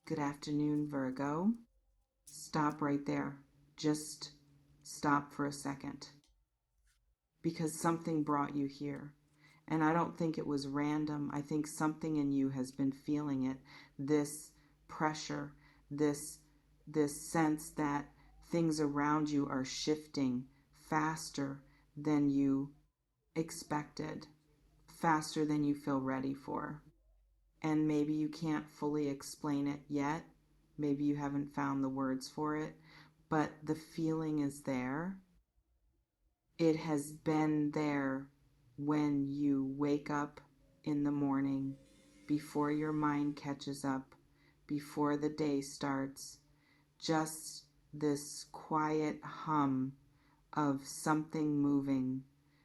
Good afternoon, Virgo. Stop right there. Just stop for a second. Because something brought you here. And I don't think it was random. I think something in you has been feeling it. This pressure, this sense that things around you are shifting faster than you expected, faster than you feel ready for. And maybe you can't fully explain it yet. Maybe you haven't found the words for it, but the feeling is there. It has been there when you wake up in the morning, before your mind catches up, before the day starts. Just this quiet hum of something moving,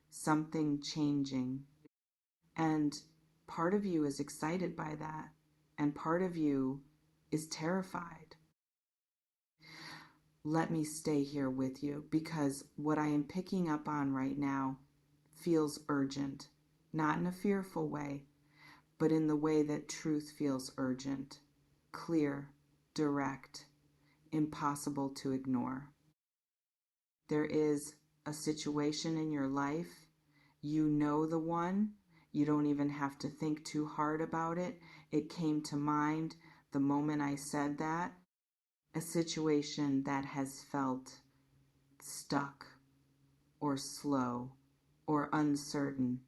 something changing. And part of you is excited by that, and part of you is terrified. Let me stay here with you, because what I am picking up on right now feels urgent, not in a fearful way, but in the way that truth feels urgent, clear, direct, impossible to ignore. There is a situation in your life. You know the one. You don't even have to think too hard about it. It came to mind the moment I said that. A situation that has felt stuck or slow or uncertain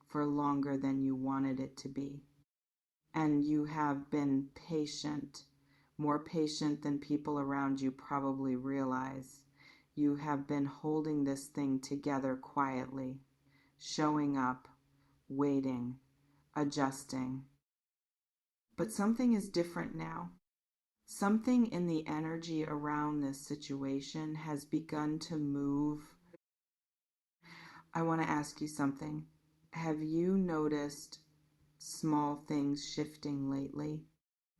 for longer than you wanted it to be. And you have been patient, more patient than people around you probably realize. You have been holding this thing together quietly, showing up, waiting, adjusting. But something is different now. Something in the energy around this situation has begun to move. I want to ask you something. Have you noticed small things shifting lately?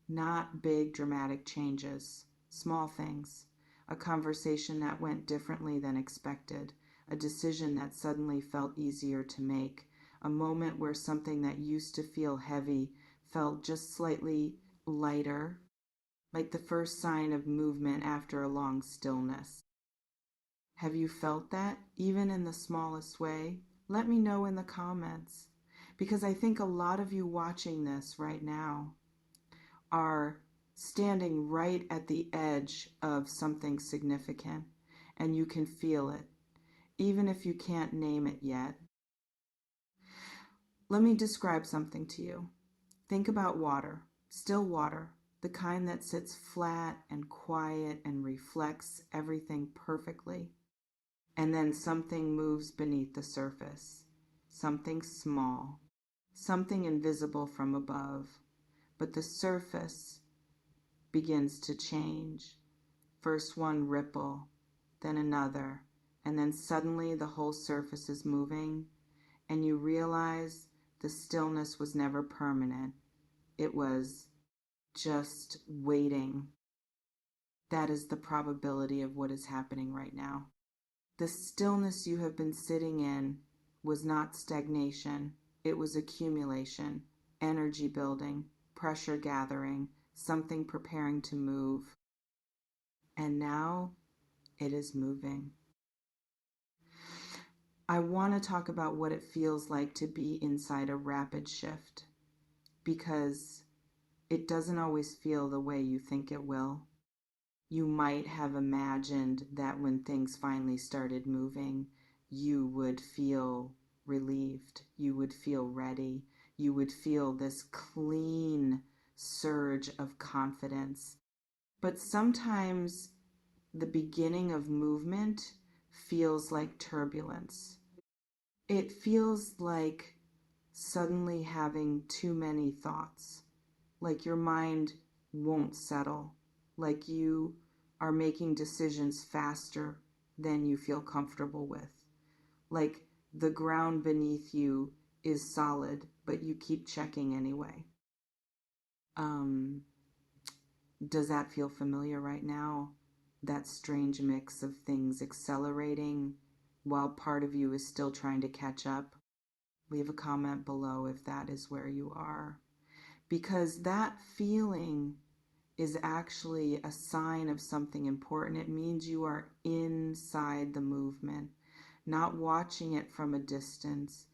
Not big dramatic changes, small things. A conversation that went differently than expected, a decision that suddenly felt easier to make, a moment where something that used to feel heavy felt just slightly lighter, like the first sign of movement after a long stillness. Have you felt that, even in the smallest way? Let me know in the comments, because I think a lot of you watching this right now are standing right at the edge of something significant, and you can feel it, even if you can't name it yet. Let me describe something to you. Think about water, still water, the kind that sits flat and quiet and reflects everything perfectly. And then something moves beneath the surface, something small, something invisible from above, but the surface begins to change. First one ripple, then another, and then suddenly the whole surface is moving, and you realize the stillness was never permanent. It was just waiting. That is the probability of what is happening right now. The stillness you have been sitting in was not stagnation. It was accumulation, energy building, pressure gathering, something preparing to move. And now it is moving. I want to talk about what it feels like to be inside a rapid shift, because it doesn't always feel the way you think it will. You might have imagined that when things finally started moving, you would feel relieved, you would feel ready, you would feel this clean surge of confidence. But sometimes the beginning of movement feels like turbulence. It feels like suddenly having too many thoughts, like your mind won't settle, like you are making decisions faster than you feel comfortable with, like the ground beneath you is solid, but you keep checking anyway. Does that feel familiar right now? That strange mix of things accelerating while part of you is still trying to catch up? Leave a comment below if that is where you are. Because that feeling is actually a sign of something important. It means you are inside the movement, not watching it from a distance,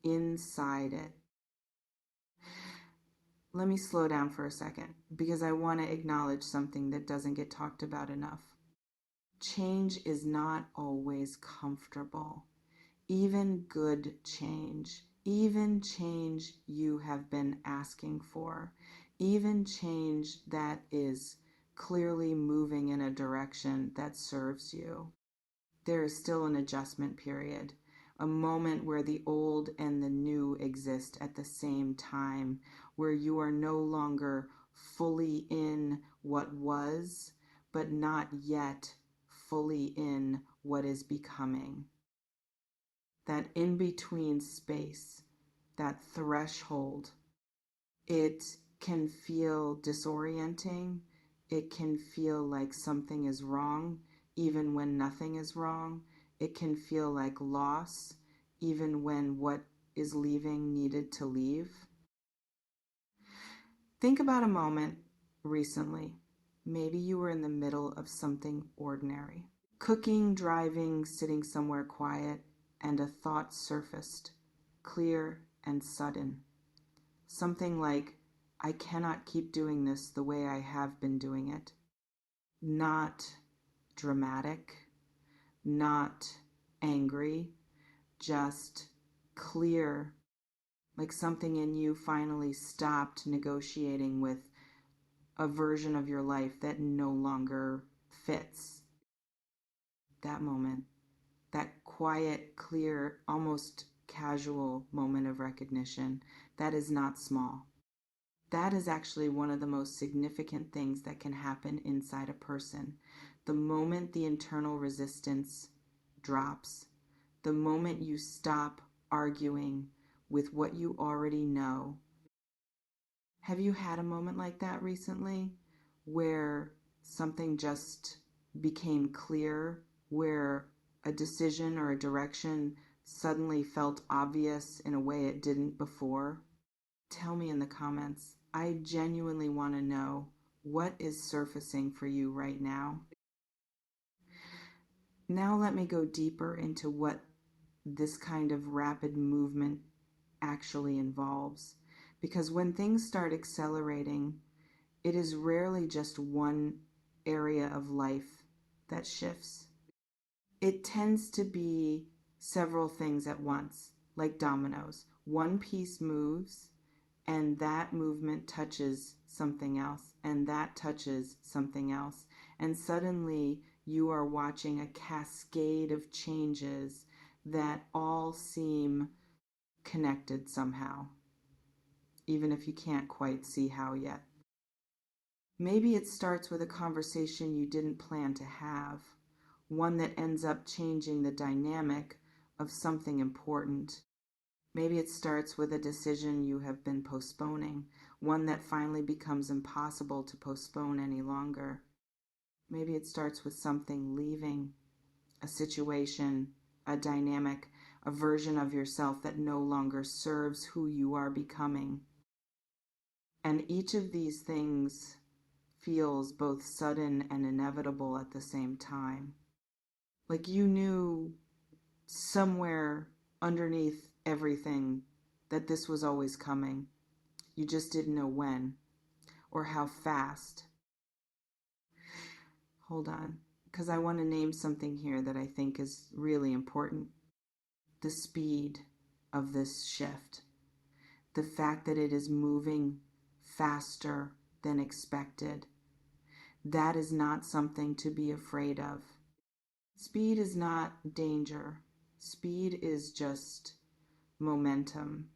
inside it. Let me slow down for a second because I want to acknowledge something that doesn't get talked about enough. Change is not always comfortable. Even good change, even change you have been asking for, even change that is clearly moving in a direction that serves you. There is still an adjustment period, a moment where the old and the new exist at the same time, where you are no longer fully in what was, but not yet fully in what is becoming. That in-between space, that threshold, it can feel disorienting. It can feel like something is wrong, even when nothing is wrong. It can feel like loss, even when what is leaving needed to leave. Think about a moment recently. Maybe you were in the middle of something ordinary. Cooking, driving, sitting somewhere quiet, and a thought surfaced, clear and sudden. Something like, I cannot keep doing this the way I have been doing it. Not dramatic, not angry, just clear, like something in you finally stopped negotiating with a version of your life that no longer fits. That moment, that quiet, clear, almost casual moment of recognition, that is not small. That is actually one of the most significant things that can happen inside a person. The moment the internal resistance drops, the moment you stop arguing with what you already know. Have you had a moment like that recently where something just became clear, where a decision or a direction suddenly felt obvious in a way it didn't before? Tell me in the comments. I genuinely want to know what is surfacing for you right now. Now let me go deeper into what this kind of rapid movement actually involves. Because when things start accelerating, it is rarely just one area of life that shifts. It tends to be several things at once, like dominoes. One piece moves, and that movement touches something else, and that touches something else. And suddenly you are watching a cascade of changes that all seem connected somehow, even if you can't quite see how yet. Maybe it starts with a conversation you didn't plan to have, one that ends up changing the dynamic of something important. Maybe it starts with a decision you have been postponing, one that finally becomes impossible to postpone any longer. Maybe it starts with something leaving, a situation, a dynamic, a version of yourself that no longer serves who you are becoming. And each of these things feels both sudden and inevitable at the same time. Like you knew somewhere underneath everything that this was always coming. You just didn't know when or how fast. Hold on, because I want to name something here that I think is really important. The speed of this shift. The fact that it is moving faster than expected. That is not something to be afraid of. Speed is not danger. Speed is just momentum.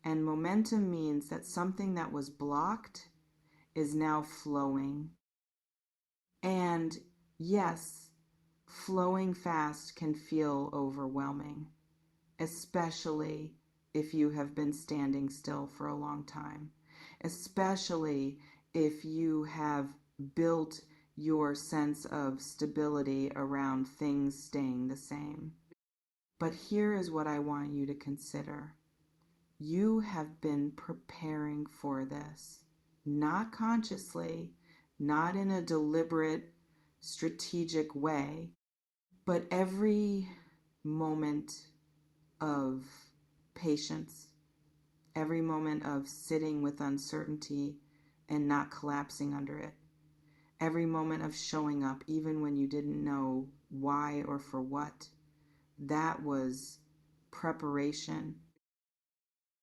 And momentum means that something that was blocked is now flowing. And yes, flowing fast can feel overwhelming, especially if you have been standing still for a long time, especially if you have built your sense of stability around things staying the same. But here is what I want you to consider. You have been preparing for this, not consciously, not in a deliberate, strategic way, but every moment of patience, every moment of sitting with uncertainty and not collapsing under it, every moment of showing up even when you didn't know why or for what, that was preparation.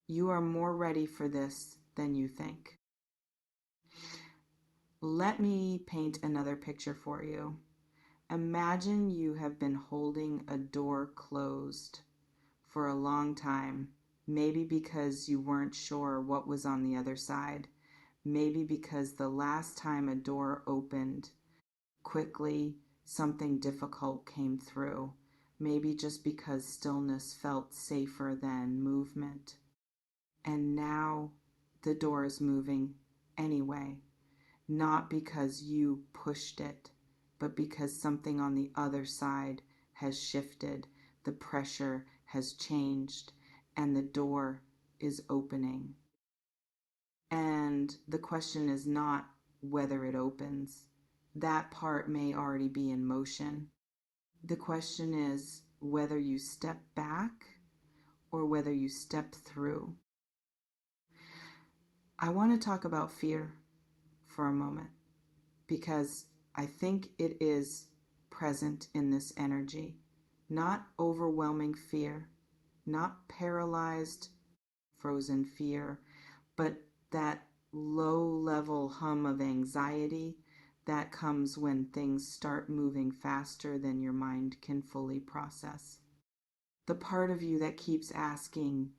You are more ready for this than you think. Let me paint another picture for you. Imagine you have been holding a door closed for a long time, maybe because you weren't sure what was on the other side, maybe because the last time a door opened quickly, something difficult came through, maybe just because stillness felt safer than movement. And now the door is moving anyway, not because you pushed it, but because something on the other side has shifted, the pressure has changed, and the door is opening. And the question is not whether it opens. That part may already be in motion. The question is whether you step back or whether you step through. I want to talk about fear for a moment because I think it is present in this energy. Not overwhelming fear, not paralyzed, frozen fear, but that low level hum of anxiety that comes when things start moving faster than your mind can fully process. The part of you that keeps asking,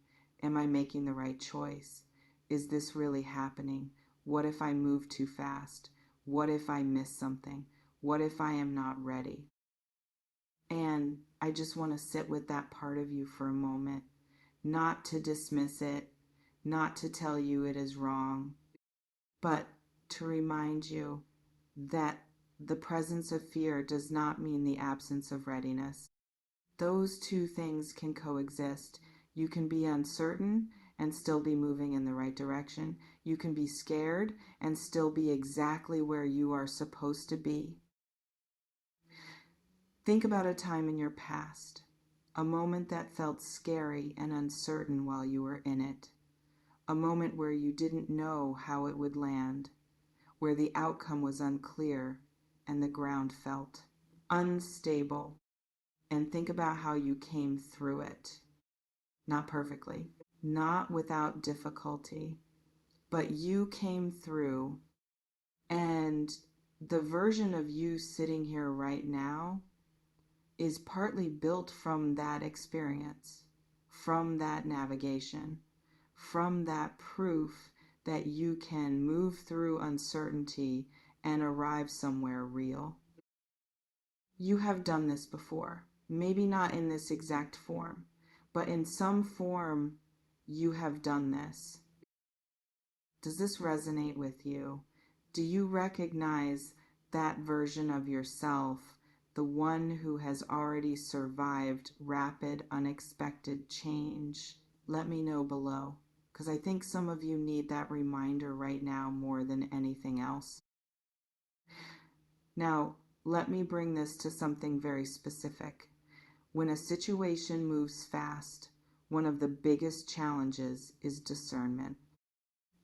am I making the right choice? Is this really happening? What if I move too fast? What if I miss something? What if I am not ready? And I just want to sit with that part of you for a moment, not to dismiss it, not to tell you it is wrong, but to remind you that the presence of fear does not mean the absence of readiness. Those two things can coexist. You can be uncertain and still be moving in the right direction. You can be scared and still be exactly where you are supposed to be. Think about a time in your past, a moment that felt scary and uncertain while you were in it, a moment where you didn't know how it would land, where the outcome was unclear and the ground felt unstable. And think about how you came through it. Not perfectly, not without difficulty, but you came through. And the version of you sitting here right now is partly built from that experience, from that navigation, from that proof that you can move through uncertainty and arrive somewhere real. You have done this before, maybe not in this exact form, but in some form you have done this. Does this resonate with you? Do you recognize that version of yourself, the one who has already survived rapid, unexpected change? Let me know below, because I think some of you need that reminder right now more than anything else. Now, let me bring this to something very specific. When a situation moves fast, one of the biggest challenges is discernment.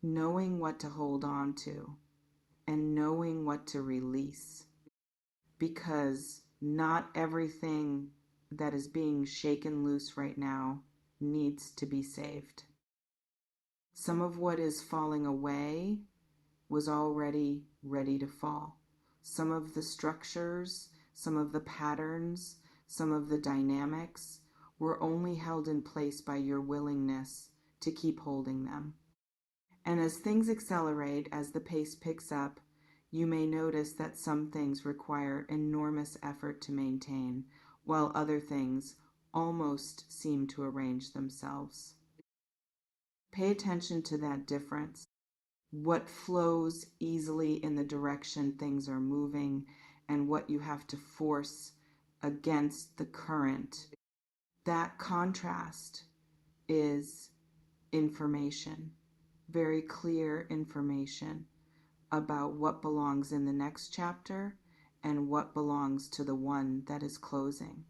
Knowing what to hold on to and knowing what to release. Because not everything that is being shaken loose right now needs to be saved. Some of what is falling away was already ready to fall. Some of the structures, some of the patterns, some of the dynamics were only held in place by your willingness to keep holding them. And as things accelerate, as the pace picks up, you may notice that some things require enormous effort to maintain, while other things almost seem to arrange themselves. Pay attention to that difference. What flows easily in the direction things are moving, and what you have to force against the current. That contrast is information, very clear information, about what belongs in the next chapter and what belongs to the one that is closing.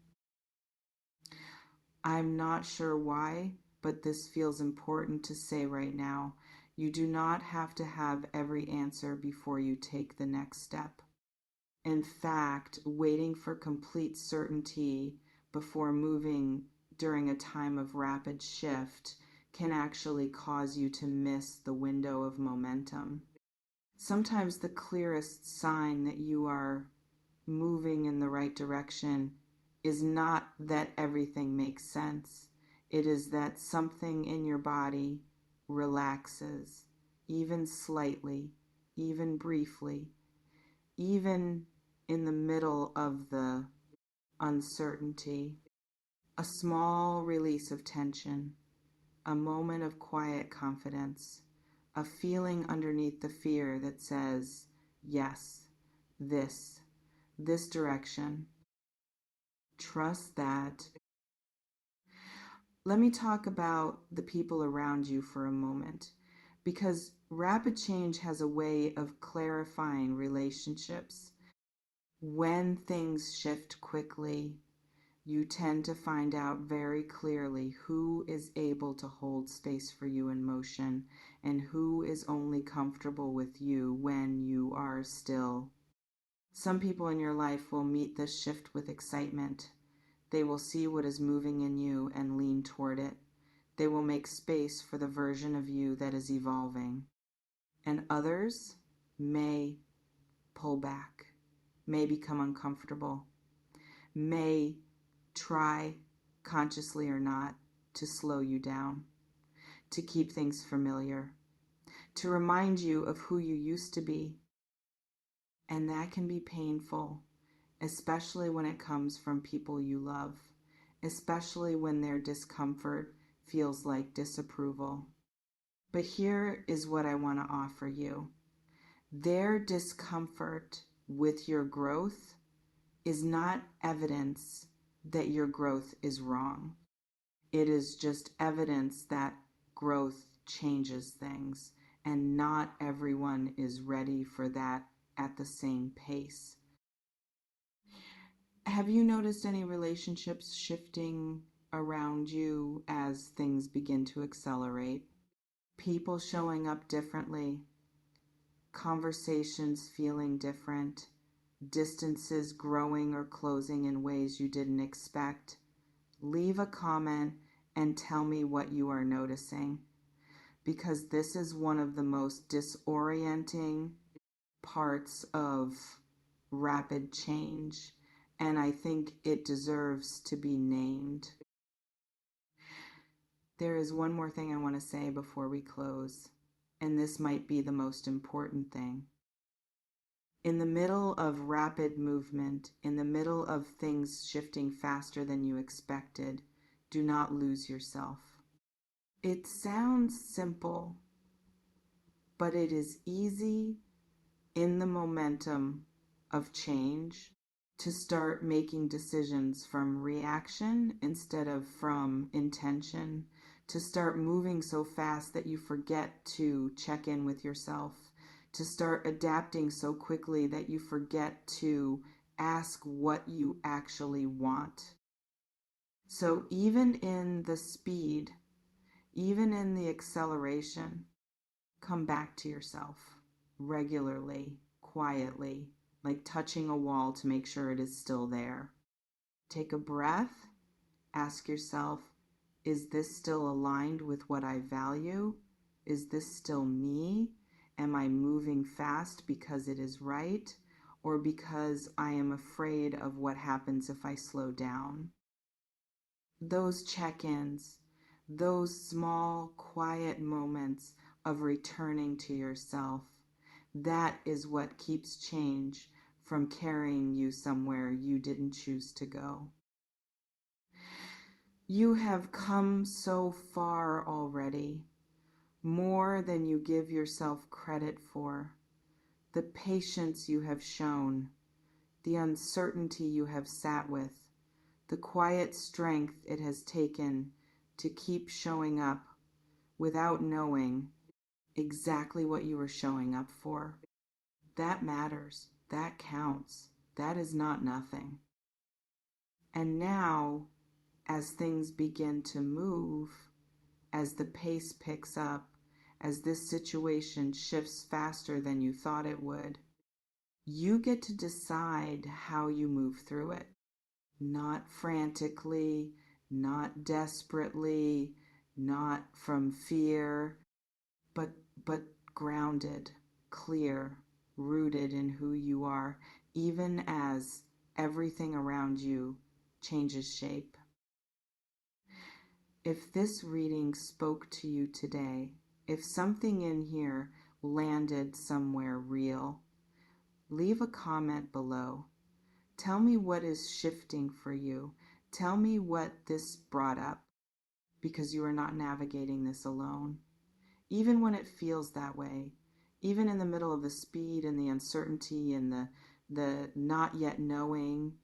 I'm not sure why, but this feels important to say right now. You do not have to have every answer before you take the next step. In fact, waiting for complete certainty before moving during a time of rapid shift can actually cause you to miss the window of momentum. Sometimes the clearest sign that you are moving in the right direction is not that everything makes sense. It is that something in your body relaxes, even slightly, even briefly, even in the middle of the uncertainty. A small release of tension, a moment of quiet confidence, a feeling underneath the fear that says, yes, this direction. Trust that. Let me talk about the people around you for a moment, because rapid change has a way of clarifying relationships. When things shift quickly, you tend to find out very clearly who is able to hold space for you in motion and who is only comfortable with you when you are still. Some people in your life will meet this shift with excitement. They will see what is moving in you and lean toward it. They will make space for the version of you that is evolving. And others may pull back, may become uncomfortable, may try, consciously or not, to slow you down, to keep things familiar, to remind you of who you used to be. And that can be painful, especially when it comes from people you love, especially when their discomfort feels like disapproval. But here is what I want to offer you. Their discomfort with your growth is not evidence that your growth is wrong. It is just evidence that growth changes things, and not everyone is ready for that at the same pace. Have you noticed any relationships shifting around you as things begin to accelerate? People showing up differently, conversations feeling different, distances growing or closing in ways you didn't expect. Leave a comment and tell me what you are noticing, because this is one of the most disorienting parts of rapid change, and I think it deserves to be named. There is one more thing I want to say before we close, and this might be the most important thing. In the middle of rapid movement, in the middle of things shifting faster than you expected, do not lose yourself. It sounds simple, but it is easy in the momentum of change to start making decisions from reaction instead of from intention, to start moving so fast that you forget to check in with yourself, to start adapting so quickly that you forget to ask what you actually want. So even in the speed, even in the acceleration, come back to yourself regularly, quietly, like touching a wall to make sure it is still there. Take a breath. Ask yourself, is this still aligned with what I value? Is this still me? Am I moving fast because it is right, or because I am afraid of what happens if I slow down? Those check-ins, those small, quiet moments of returning to yourself, that is what keeps change from carrying you somewhere you didn't choose to go. You have come so far already, more than you give yourself credit for. The patience you have shown, the uncertainty you have sat with, the quiet strength it has taken to keep showing up without knowing exactly what you were showing up for. That matters. That counts. That is not nothing. And now, as things begin to move, as the pace picks up, as this situation shifts faster than you thought it would, you get to decide how you move through it. Not frantically, not desperately, not from fear, but grounded, clear, rooted in who you are, even as everything around you changes shape. If this reading spoke to you today, if something in here landed somewhere real, leave a comment below. Tell me what is shifting for you. Tell me what this brought up, because you are not navigating this alone. Even when it feels that way, even in the middle of the speed and the uncertainty and the not yet knowing,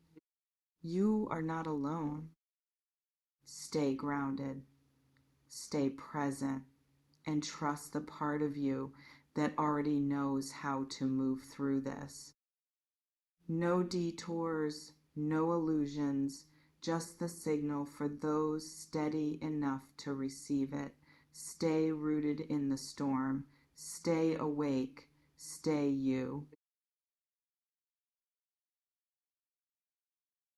you are not alone. Stay grounded, stay present, and trust the part of you that already knows how to move through this. No detours, no illusions, just the signal for those steady enough to receive it. Stay rooted in the storm. Stay awake. Stay you.